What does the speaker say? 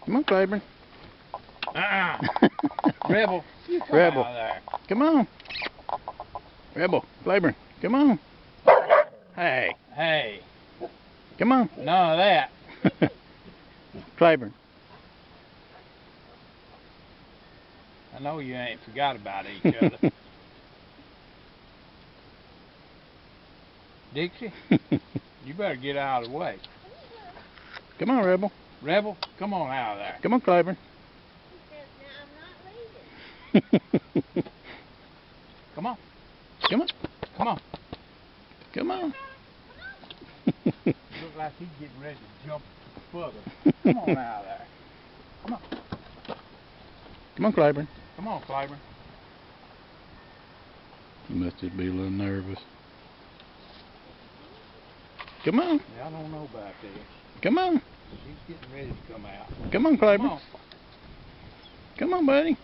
Come on, Claiborne. Rebel, you come Rebel. out of there. Come on. Rebel, Claiborne, come on. Hey, Hey, come on. none of that. Claiborne. I know you ain't forgot about each other. Dixie, you better get out of the way. Come on, Rebel. Rebel, come on out of there. Come on, Claiborne. He says, "Now I'm not leaving." Come on, Come on. come on. Come on. Look like he's getting ready to jump further. Come on out of there. Come on. Come on, Claiborne. Come on, Claiborne. You must just be a little nervous. Come on. Yeah, I don't know about this. Come on. He's getting ready to come out. Come on, Come Claiborne. on. Come on, buddy.